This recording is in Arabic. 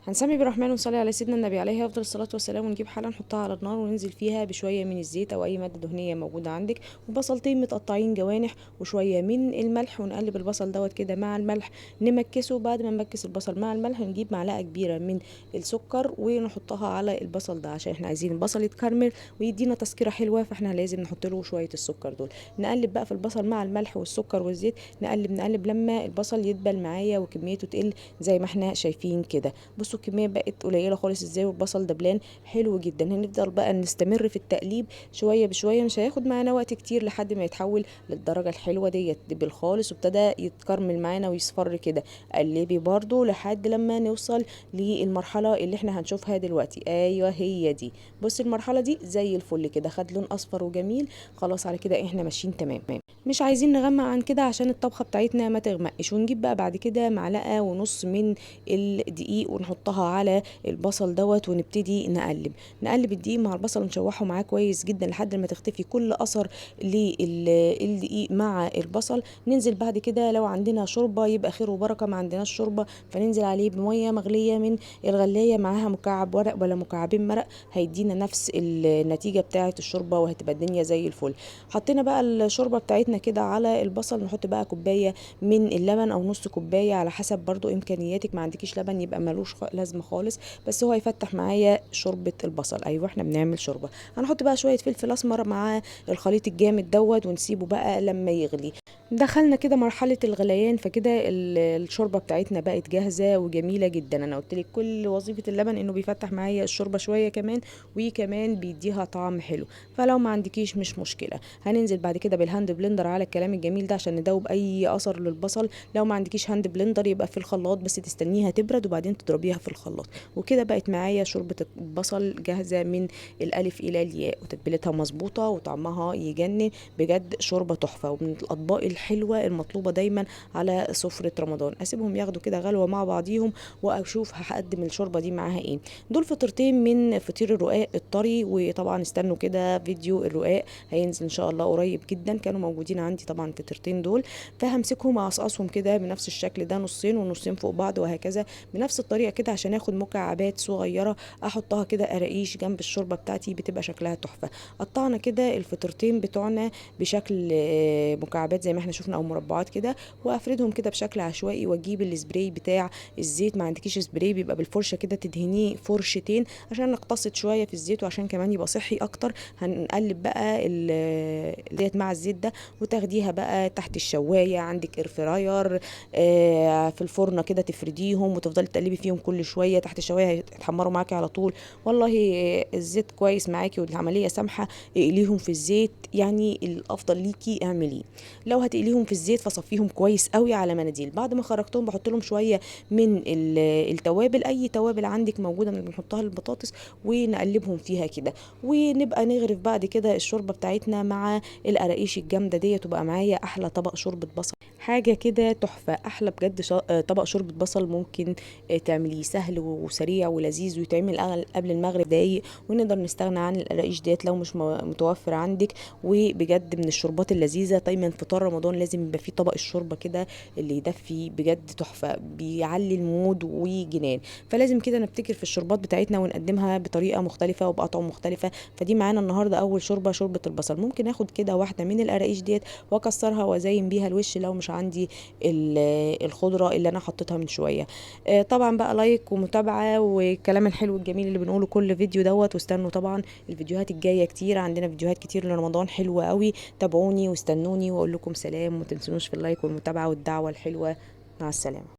هنسمي بالرحمن ونصلي على سيدنا النبي عليه افضل الصلاه والسلام، ونجيب حله نحطها على النار وننزل فيها بشويه من الزيت او اي ماده دهنيه موجوده عندك، وبصلتين متقطعين جوانح وشويه من الملح، ونقلب البصل دوت كده مع الملح نمكسه. بعد ما نمكس البصل مع الملح نجيب معلقه كبيره من السكر ونحطها على البصل ده عشان احنا عايزين البصل يتكرمل ويدينا تسكيره حلوه، فاحنا لازم نحط له شويه السكر دول. نقلب بقى في البصل مع الملح والسكر والزيت، نقلب نقلب لما البصل يدبل معايا وكميته تقل زي ما احنا شايفين كده. بصوا الكميه بقت قليله خالص ازاي، والبصل دبلان حلو جدا. هنفضل بقى نستمر في التقليب شويه بشويه، مش هياخد معانا وقت كتير لحد ما يتحول للدرجه الحلوه ديت، دبل خالص وابتدى يتكرمل معانا ويصفر كده. قلبي برضو لحد لما نوصل للمرحله اللي احنا هنشوفها دلوقتي. ايوه هي دي، بص المرحله دي زي الفل كده، خد لون اصفر وجميل. خلاص على كده احنا ماشيين تمام. مش عايزين نغمق عن كده عشان الطبخه بتاعتنا ما تغمقش. ونجيب بقى بعد كده معلقه ونص من الدقيق ونحطها على البصل دوت، ونبتدي نقلب الدقيق مع البصل ونشوحه معاه كويس جدا لحد ما تختفي كل اثر للدقيق مع البصل. ننزل بعد كده لو عندنا شوربه يبقى خير وبركه، ما عندناش شوربه فننزل عليه بميه مغليه من الغلايه معاها مكعب ورق ولا مكعبين مرق، هيدينا نفس النتيجه بتاعه الشوربه وهتبقى الدنيا زي الفل. حطينا بقى الشوربه بتاعتنا كده على البصل، نحط بقى كوبايه من اللبن او نص كوبايه على حسب برضو امكانياتك. ما عندكيش لبن يبقى ملوش لازمه خالص، بس هو هيفتح معايا شوربه البصل. ايوه احنا بنعمل شوربه. هنحط بقى شويه فلفل اسمر مع الخليط الجامد دوت ونسيبه بقى لما يغلي. دخلنا كده مرحله الغليان، فكده الشوربه بتاعتنا بقت جاهزه وجميله جدا. انا قلت لك كل وظيفه اللبن انه بيفتح معايا الشوربه شويه كمان، وكمان بيديها طعم حلو. فلو ما عندكيش مش مشكله، هننزل بعد كده بالهاند بلندر على الكلام الجميل ده عشان ندوب اي اثر للبصل. لو ما عندكيش هاند بلندر يبقى في الخلاط، بس تستنيها تبرد وبعدين تضربيها في الخلاط. وكده بقت معايا شوربه البصل جاهزه من الالف الى الياء، وتتبيلتها مظبوطه وطعمها يجنن بجد. شوربه تحفه ومن الاطباق الحلوه المطلوبه دايما على سفره رمضان. اسيبهم ياخدوا كده غلوه مع بعضيهم واشوف هقدم الشوربه دي معاها ايه. دول فطيرتين من فطير الرقاق الطري، وطبعا استنوا كده فيديو الرقاق هينزل ان شاء الله قريب جدا. كانوا موجودين عندي طبعا الفطيرتين دول، فهمسكهم اقصقصهم كده بنفس الشكل ده، نصين ونصين فوق بعض وهكذا بنفس الطريقه كده عشان اخد مكعبات صغيره احطها كده قراقيش جنب الشوربه بتاعتي، بتبقى شكلها تحفه. قطعنا كده الفطيرتين بتوعنا بشكل مكعبات زي ما احنا شفنا او مربعات كده، وافردهم كده بشكل عشوائي، واجيب السبراي بتاع الزيت. ما عندكيش سبراي بيبقى بالفرشه كده تدهنيه فرشتين عشان نقتصد شويه في الزيت وعشان كمان يبقى صحي اكتر. هنقلب بقى ديت مع الزيت ده، وتاخديها بقى تحت الشوايه، عندك اير فراير في الفرن كده تفرديهم وتفضلي تقلبي فيهم كل شويه تحت الشوايه، هيتحمروا معاكي على طول. والله الزيت كويس معاكي والعمليه سامحه، اقليهم في الزيت، يعني الافضل ليكي اعمليه. لو هتقليهم في الزيت فصفيهم كويس قوي على مناديل. بعد ما خرجتهم بحط لهم شويه من التوابل، اي توابل عندك موجوده من اللي بنحطها للبطاطس، ونقلبهم فيها كده، ونبقى نغرف بعد كده الشوربه بتاعتنا مع القراقيش الجامده ديت، وبقى معايا احلى طبق شوربه بصل. حاجه كده تحفه، احلى بجد طبق شوربه بصل ممكن تعمليه. سهل وسريع ولذيذ، ويتعمل قبل المغرب دقايق، ونقدر نستغنى عن القراقيش ديت لو مش متوفر عندك. وبجد من الشوربات اللذيذه. دايما فطار رمضان لازم يبقى فيه طبق الشوربه كده اللي يدفي، بجد تحفه، بيعلي المود وجنان. فلازم كده نبتكر في الشوربات بتاعتنا ونقدمها بطريقه مختلفه وبأطعمه مختلفه. فدي معانا النهارده اول شوربه، شوربه البصل. ممكن اخد كده واحده من القراقيش ديت واكسرها وازين بيها الوش لو مش عندي الخضره اللي انا حطيتها من شويه. طبعا بقى لايك ومتابعه والكلام الحلو الجميل اللي بنقوله كل فيديو دوت. واستنوا طبعا الفيديوهات الجايه كتير، عندنا فيديوهات كتير لرمضان حلوه قوي. تابعوني واستنوني واقول لكم سلام، وما تنسونوش في اللايك والمتابعه والدعوه الحلوه. مع السلامه.